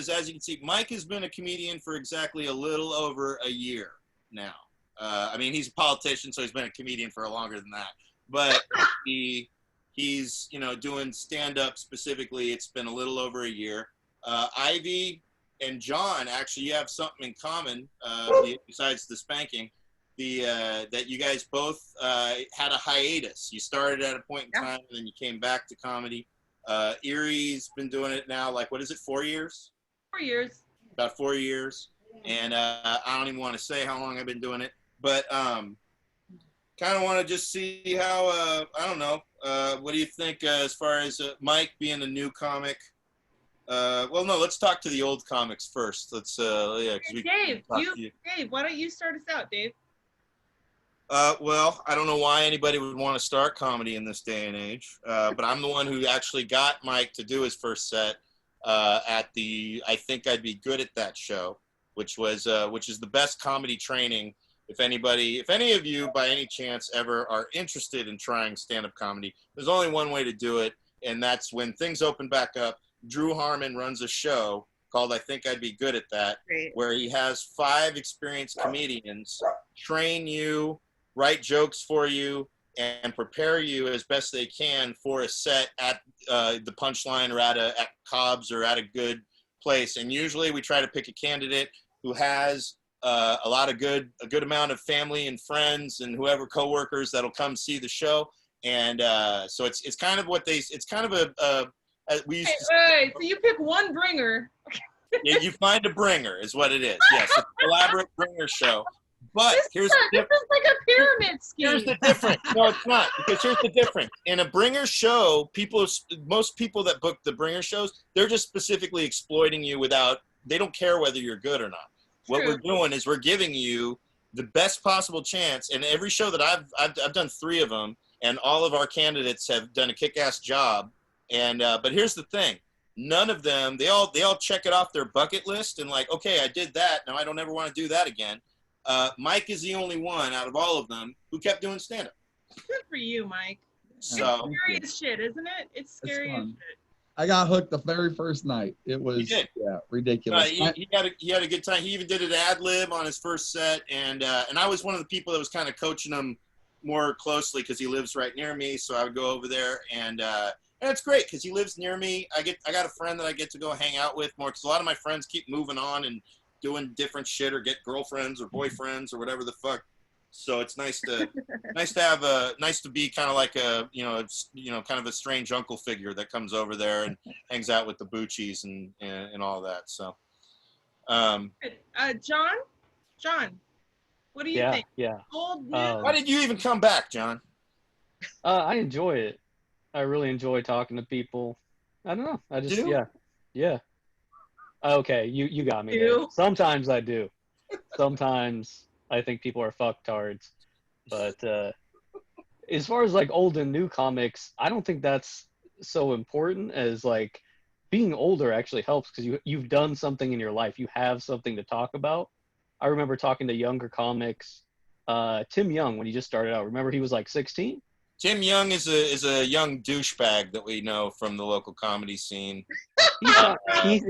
as you can see, Mike has been a comedian for exactly a little over a year now. I mean, he's a politician, so he's been a comedian for longer than that. But he's doing stand-up specifically. It's been a little over a year. Ivy and Jon, actually, you have something in common besides the spanking. That you guys both had a hiatus. You started at a point in time, and then you came back to comedy. Eerie's been doing it now, like, what is it, 4 years? 4 years. About 4 years. And I don't even want to say how long I've been doing it, but kind of want to just see how, I don't know, what do you think as far as Mike being a new comic? Well, no, let's talk to the old comics first. Let's, Dave, why don't you start us out, Dave? Well, I don't know why anybody would want to start comedy in this day and age, but I'm the one who actually got Mike to do his first set at the I Think I'd Be Good at That show, which is the best comedy training. If any of you by any chance ever are interested in trying stand-up comedy, there's only one way to do it, and that's when things open back up. Drew Harmon runs a show called I Think I'd Be Good at That, where he has 5 experienced comedians train you, write jokes for you, and prepare you as best they can for a set at the Punchline or at Cobb's or at a good place. And usually we try to pick a candidate who has a good amount of family and friends and whoever coworkers that'll come see the show. And so it's kind of we used to so you pick one bringer. Yeah, you find a bringer is what it is. Yes, it's an elaborate bringer show. But this is like a pyramid scheme. Here's the difference. No, it's not. Because here's the difference. In a bringer show, most people that book the bringer shows, they're just specifically exploiting you they don't care whether you're good or not. What we're doing is we're giving you the best possible chance. And every show that I've done 3 of them, and all of our candidates have done a kick-ass job. And but here's the thing. None of them, they all check it off their bucket list and like, okay, I did that. Now I don't ever want to do that again. Mike is the only one out of all of them who kept doing stand-up. Good for you, Mike. So It's scary as shit, isn't it? It's scary as shit. I got hooked the very first night. It was ridiculous. He had a good time. He even did an ad lib on his first set, and I was one of the people that was kind of coaching him more closely because he lives right near me. So I would go over there, and it's great because he lives near me. I got a friend that I get to go hang out with more because a lot of my friends keep moving on and doing different shit or get girlfriends or boyfriends or whatever the fuck. So it's nice to be kind of like a kind of a strange uncle figure that comes over there and hangs out with the Buccis and all that. So, John, what do you think? Yeah. Old, new? Why did you even come back, John? I enjoy it. I really enjoy talking to people. I don't know. I just yeah. Okay, you got me there. Sometimes I do. Sometimes I think people are fucktards. But as far as like old and new comics, I don't think that's so important as like being older actually helps because you've done something in your life. You have something to talk about. I remember talking to younger comics. Tim Young, when he just started out, remember he was like 16? Tim Young is a young douchebag that we know from the local comedy scene.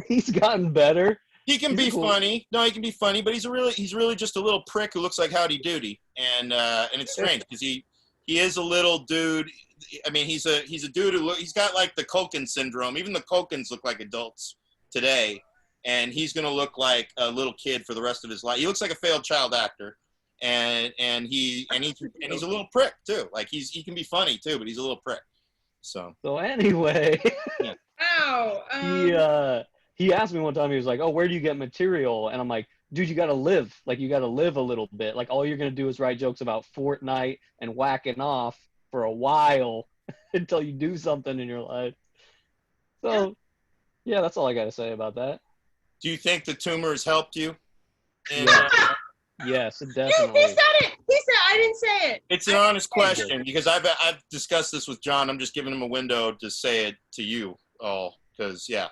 He's gotten better. He can be funny. No, he can be funny, but he's really just a little prick who looks like Howdy Doody, and it's strange because he is a little dude. I mean, he's a dude he's got like the Culkin syndrome. Even the Culkins look like adults today, and he's gonna look like a little kid for the rest of his life. He looks like a failed child actor, and he's a little prick too. Like he can be funny too, but he's a little prick. So anyway, yeah. Wow. He asked me one time, he was like, oh, where do you get material? And I'm like, dude, you got to live. Like, you got to live a little bit. Like, all you're going to do is write jokes about Fortnite and whacking off for a while until you do something in your life. So, yeah, that's all I got to say about that. Do you think the tumor has helped you? Yes, it definitely. He said it. He said, I didn't say it. It's an honest question because I've discussed this with John. I'm just giving him a window to say it to you all because, Yeah,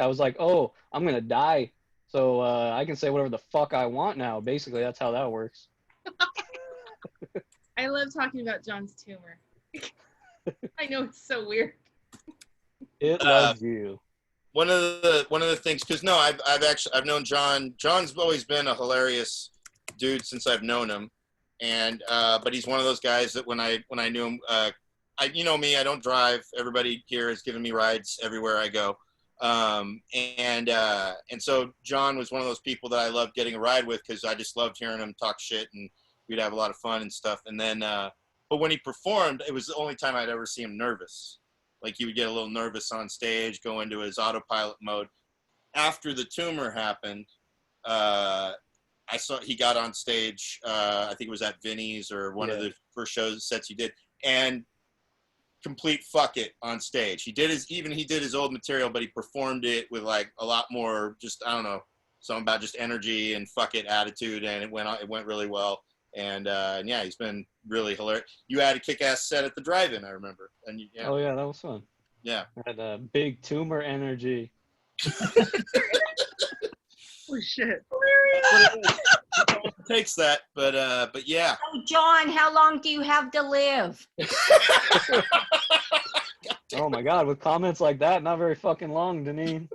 I was like, oh, I'm going to die. So I can say whatever the fuck I want now. Basically, that's how that works. I love talking about John's tumor. I know it's so weird. It loves you. One of the things, because I've known John. John's always been a hilarious dude since I've known him, and but he's one of those guys that when I knew him, you know me, I don't drive. Everybody here has given me rides everywhere I go. And so John was one of those people that I loved getting a ride with because I just loved hearing him talk shit and we'd have a lot of fun and stuff. And then, but when he performed, it was the only time I'd ever see him nervous. Like he would get a little nervous on stage, go into his autopilot mode. After the tumor happened, I saw he got on stage. I think it was at Vinny's or one of the first sets he did. And complete fuck it on stage. He did his old material, but he performed it with like a lot more just, I don't know, something about just energy and fuck it attitude, and it went really well. And yeah, he's been really hilarious. You had a kick-ass set at the drive-in, I remember. And Oh yeah, that was fun. Yeah. I had a big tumor energy. Holy shit. It takes that, but yeah. Oh, John, how long do you have to live? Oh my God, with comments like that, not very fucking long, Deneen.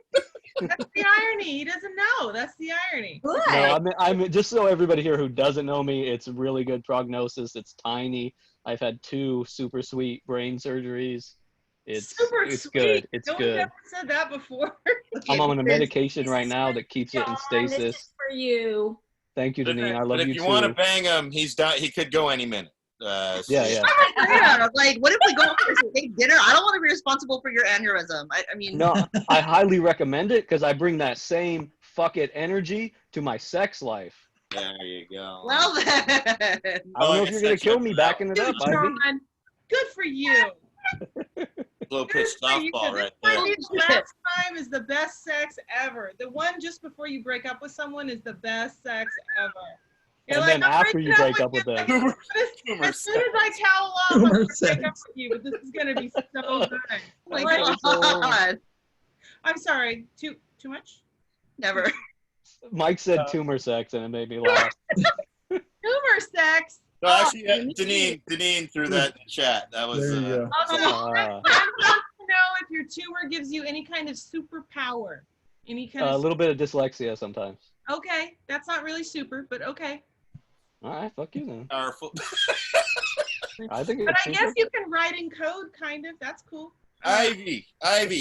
That's the irony. He doesn't know. That's the irony. Good. No, I'm just so everybody here who doesn't know me, it's really good prognosis. It's tiny. I've had 2 super sweet brain surgeries. It's sweet. Good. It's no good. One's ever said that before. I'm on a medication right now that keeps it in John, stasis. this is for you. Thank you, Deneen. I love you too. But if you want to bang him, he's done. He could go any minute. Yeah. Like, what if we go for steak dinner? I don't want to be responsible for your aneurysm. I mean, No, I highly recommend it because I bring that same fuck it energy to my sex life. There you go. well then. I don't know if you're gonna kill me backing it up, Ivy. John, good for you. Low pitch softball right there. Last time is the best sex ever. The one just before you break up with someone is the best sex ever. You're And like, then I'm after you break up with them. as soon as I towel off, I'm going to break up with you, but this is going to be so good. Oh my Like, God. I'm sorry, too much? Never. Mike said tumor sex and it made me laugh. Tumor sex? No, actually, Deneen threw that in the chat. That was. There you go. Also, know if your tumor gives you any kind of superpower? Any kind A of little bit of dyslexia sometimes. Okay, that's not really super, but okay. All right, fuck you then. Powerful. I think But it's I super. guess you can write in code, kind of. That's cool. Ivy,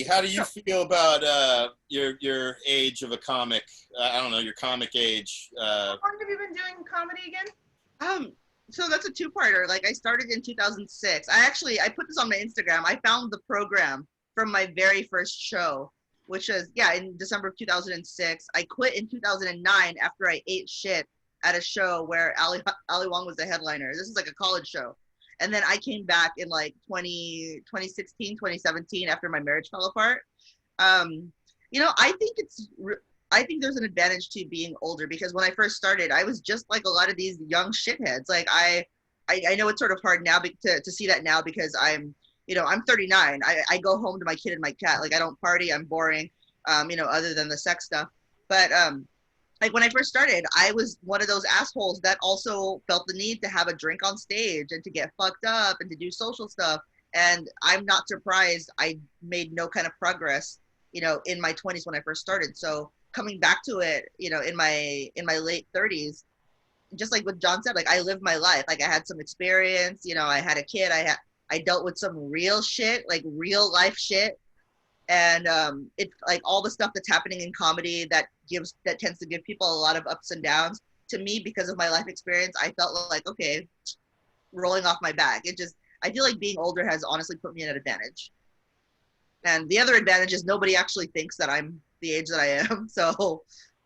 how do you feel about your age of a comic? I don't know, your comic age. How long have you been doing comedy again? So that's a two-parter. Like, I started in 2006. I put this on my Instagram. I found the program from my very first show, which was, in December of 2006. I quit in 2009 after I ate shit at a show where Ali Wong was the headliner. This is like a college show. And then I came back in like 2016, 2017 after my marriage fell apart. I think there's an advantage to being older, because when I first started, I was just like a lot of these young shitheads. Like I know it's sort of hard now to see that now, because I'm 39. I go home to my kid and my cat. Like, I don't party. I'm boring, other than the sex stuff. But like, when I first started, I was one of those assholes that also felt the need to have a drink on stage and to get fucked up and to do social stuff. And I'm not surprised I made no kind of progress, in my 20s when I first started. So coming back to it, in my late 30s, just like what John said, like, I lived my life. Like, I had some experience, I had a kid, I dealt with some real shit, like real life shit. And it's like all the stuff that's happening in comedy that tends to give people a lot of ups and downs. To me, because of my life experience, I felt like, okay, rolling off my back. I feel like being older has honestly put me at an advantage. And the other advantage is nobody actually thinks that I'm the age that I am. So,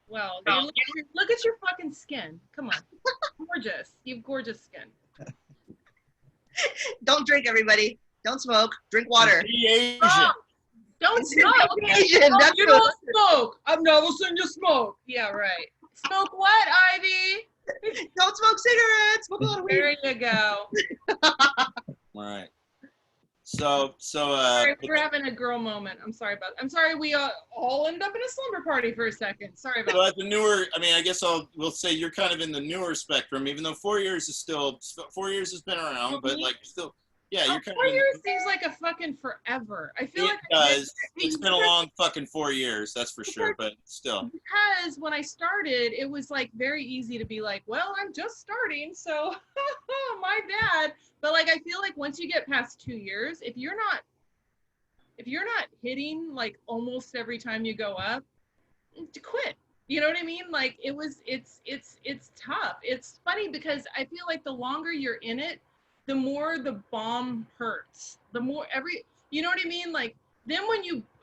well, look at your fucking skin. Come on, gorgeous. You have gorgeous skin. Don't drink, everybody. Don't smoke. Drink water. Be Asian. Oh, don't smoke. Asian. Oh, you don't smoke. I've never seen you smoke. Yeah, right. Smoke what, Ivy? Don't smoke cigarettes. Smoke a lot of weed. There you go. All right. So Sorry, we're having a girl moment. I'm sorry we all ended up in a slumber party for a second. Sorry about that. the newer, I guess we'll say you're kind of in the newer spectrum, even though 4 years has been around, but like still, yeah, you're kind 4 of. years seems like a fucking forever. I feel like it does. It's been a long fucking 4 years, that's for sure, but still. Because when I started, it was like very easy to be like, well, I'm just starting, so my bad. But like, I feel like once you get past 2 years, if you're not hitting like almost every time you go up, to quit. You know what I mean? Like, it's tough. It's funny because I feel like the longer you're in it, the more the bomb hurts. The more you know what I mean? Like, then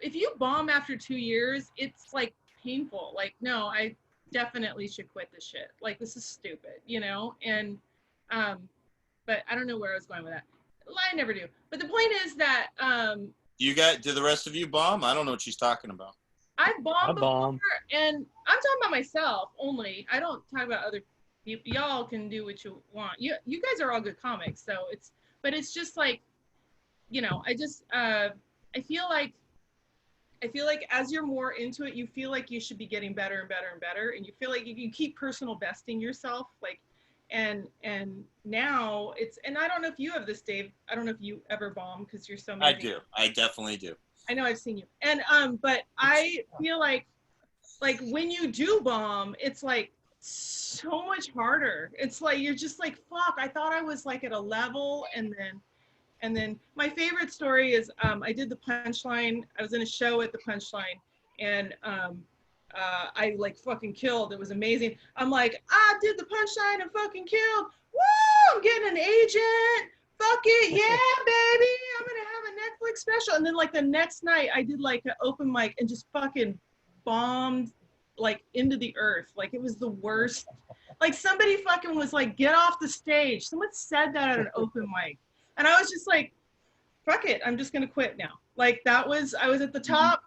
if you bomb after 2 years, it's like painful. Like, no, I definitely should quit this shit. Like, this is stupid, And, but I don't know where I was going with that. I never do. But the point is that, do the rest of you bomb? I don't know what she's talking about. I've bombed before, and I'm talking about myself only. I don't talk about other people. Y'all can do what you want. You guys are all good comics, so but it's just like, I feel like as you're more into it, you feel like you should be getting better and better and better, and you feel like you keep personal besting yourself, like, and now and I don't know if you have this, Dave. I don't know if you ever bomb because you're so amazing. I do. I definitely do. I know, I've seen you. And but I feel like when you do bomb, it's like so much harder. It's like you're just like, fuck, I thought I was like at a level, and then my favorite story is I did the Punchline. I was in a show at the Punchline, and I like fucking killed. It was amazing. I'm like, I did the Punchline and fucking killed. Woo! I'm getting an agent. Fuck it, yeah, baby. I'm gonna have a Netflix special. And then like the next night, I did like an open mic and just fucking bombed like into the earth. Like, it was the worst. Like, somebody fucking was like, get off the stage. Someone said that at an open mic, and I was just like, fuck it, I'm just gonna quit now. Like, I was at the top,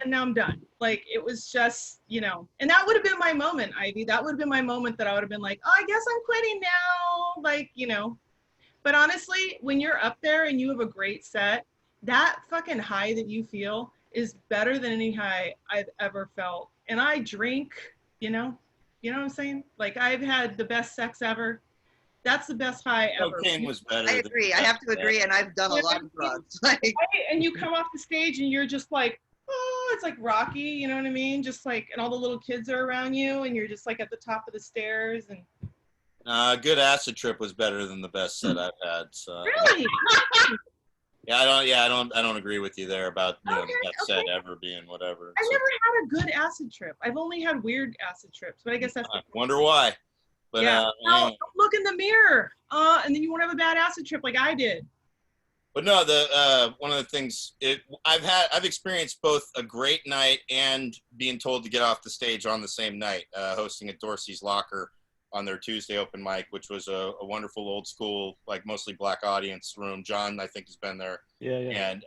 and now I'm done. Like, it was just, and that would have been my moment, Ivy. That would have been my moment that I would have been like, oh, I guess I'm quitting now. Like, But honestly, when you're up there and you have a great set, that fucking high that you feel is better than any high I've ever felt. And I drink, you know what I'm saying? Like, I've had the best sex ever. That's the best high ever. Cocaine was better. I agree. I have to agree, and I've done a lot of drugs. Like, and you come off the stage and you're just like, oh, it's like Rocky, you know what I mean? Just like, and all the little kids are around you, and you're just like at the top of the stairs. And a good acid trip was better than the best set I've had. So. Really? I don't agree with you there about that set ever being whatever. I never had a good acid trip. I've only had weird acid trips, but I guess that's. I wonder why. But don't look in the mirror, and then you won't have a bad acid trip like I did. But no, one of the things I've experienced both a great night and being told to get off the stage on the same night, hosting at Dorsey's Locker on their Tuesday open mic, which was a wonderful old school, like mostly black audience room. John, I think, has been there. Yeah. And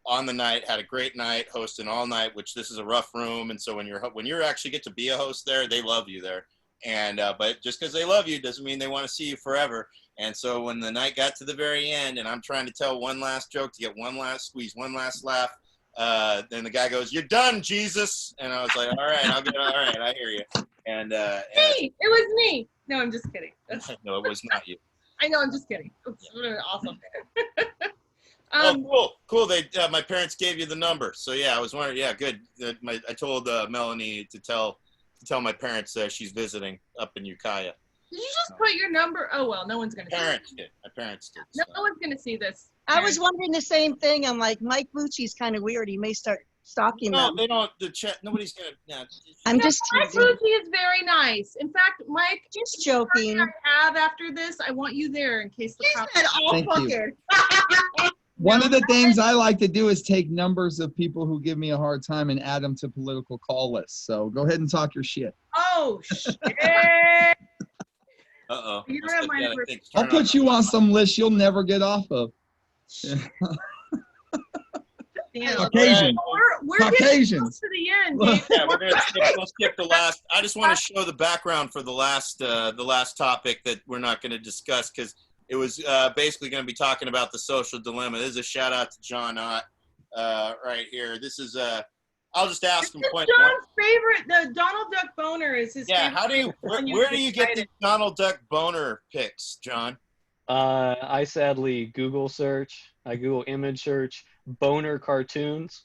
on the night, had a great night, hosting all night, which this is a rough room. And so when you actually get to be a host there, they love you there. And but just because they love you doesn't mean they want to see you forever. And so when the night got to the very end and I'm trying to tell one last joke to get one last squeeze, one last laugh, then the guy goes, "You're done, Jesus." And I was like, all right, all right, I hear you. And it was me. No, I'm just kidding. No, it was not you. I know, I'm just kidding. It's really awesome. Cool. They my parents gave you the number, so yeah, I was wondering. Yeah, good. I told Melanie to tell my parents she's visiting up in Ukiah. Did you just put your number? Oh well, no one's gonna. My parents did. No one's gonna see this. I was wondering the same thing. I'm like, Mike Bucci's kind of weird. He may start stalking them. No, they don't. The chat. Nobody's gonna. Yeah. I'm just Mike Bucci is very nice. In fact, Mike, just joking. I have after this. I want you there in case the cops. Thank you. One of the things I like to do is take numbers of people who give me a hard time and add them to political call lists. So go ahead and talk your shit. Oh shit! Uh-oh. I'll put you on some list you'll never get off of. Damn. Caucasian. We're Caucasians. getting close to the end. Dave. Yeah, we'll skip the last. I just want to show the background for the last topic that we're not going to discuss because it was basically going to be talking about the social dilemma. This is a shout out to Jon Ott right here. This is I'll just ask him point John's favorite. The Donald Duck boner is his favorite. How do you where do you get the Donald Duck boner pics, John? I sadly Google search. I Google image search boner cartoons,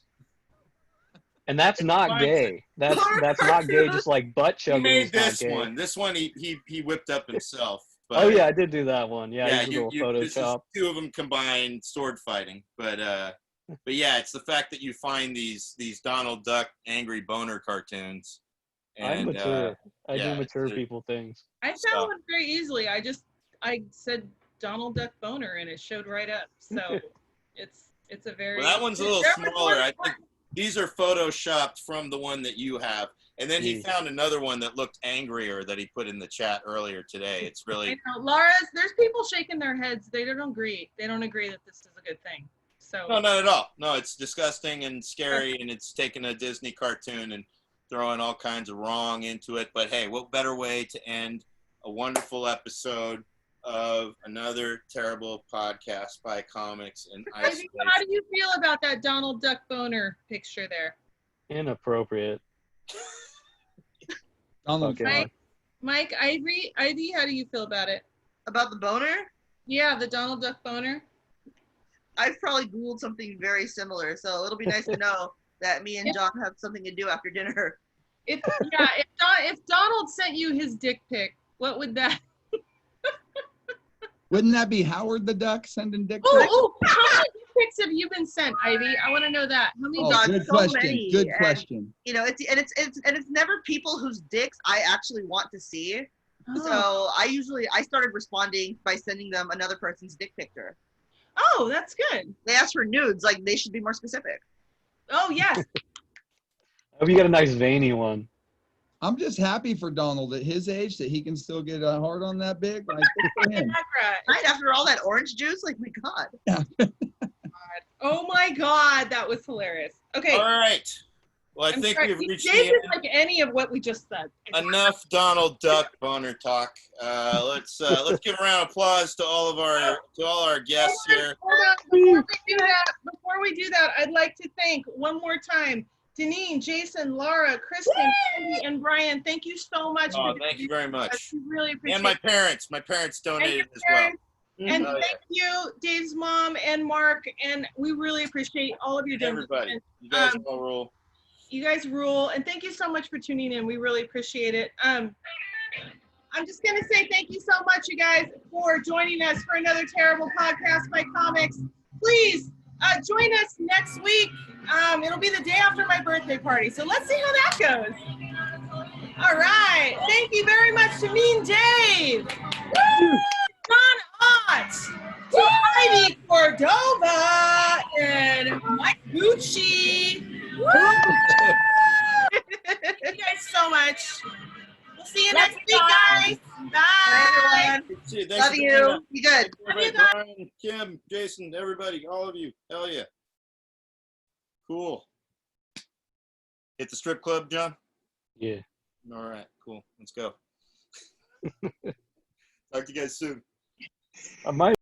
and that's not gay. That's not gay. Just like butt chugging. He made is this not gay. one. This one he whipped up himself. But, Oh yeah, I did do that one. Yeah, you, Photoshop. this is two of them combined sword fighting, but yeah, it's the fact that you find these Donald Duck angry boner cartoons. And, I'm mature. I yeah, do mature people things. I found one very easily. I said Donald Duck boner and it showed right up. So it's a very. Well, that one's a little smaller. I think these are photoshopped from the one that you have. And then he found another one that looked angrier that he put in the chat earlier today. It's really. I know. Laura, there's people shaking their heads. They don't agree. They don't agree that this is a good thing. So. No, not at all. No, it's disgusting and scary, and it's taking a Disney cartoon and throwing all kinds of wrong into it. But hey, what better way to end a wonderful episode of another terrible podcast by comics and isolation. How do you feel about that Donald Duck boner picture there? Inappropriate. Mike, Ivy, how do you feel about it? About the boner? Yeah, the Donald Duck boner. I've probably Googled something very similar, so it'll be nice to know that me and John have something to do after dinner. If Donald sent you his dick pic, what would that? Wouldn't that be Howard the Duck sending dick pics? Oh, how many dick pics have you been sent, Ivy? I want to know that. How many? Good question. Good question. You know, it's never people whose dicks I actually want to see. Oh. So I started responding by sending them another person's dick picture. Oh, that's good. They asked for nudes, like they should be more specific. Oh yes. I hope you got a nice veiny one. I'm just happy for Donald at his age that he can still get a heart on that big. Like, good for him. Right after all that orange juice, like my God. Yeah. Oh my God, that was hilarious. Okay. All right. Well, I think we've reached the end. end. Like any of what we just said. Enough Donald Duck boner talk. Let's give a round of applause to all our guests here. Hold on. Before we do that, I'd like to thank one more time Deneen, Jason, Laura, Kristen, Andy, and Brian, thank you so much. Oh, for thank you very much. We really appreciate And my it. parents. My parents donated as well. Parents. And Oh, thank you, Dave's mom and Mark, and we really appreciate all of your donations. Everybody. You guys all rule. You guys rule, and thank you so much for tuning in. We really appreciate it. I'm just gonna say thank you so much, you guys, for joining us for another terrible podcast by comics. Please join us next week. It'll be the day after my birthday party, so let's see how that goes. All right, thank you very much to Mean Dave, Jon Ott, to Aivy Corvoda, and Mike Bucci. Thank you guys so much. We'll see you next week, guys. Bye. Bye, everyone. Love you. Be good. Love you guys. Brian, Kim, Jason, everybody, all of you. Hell yeah. Cool. Hit the strip club, John? Yeah. All right, cool. Let's go. Talk to you guys soon. I might.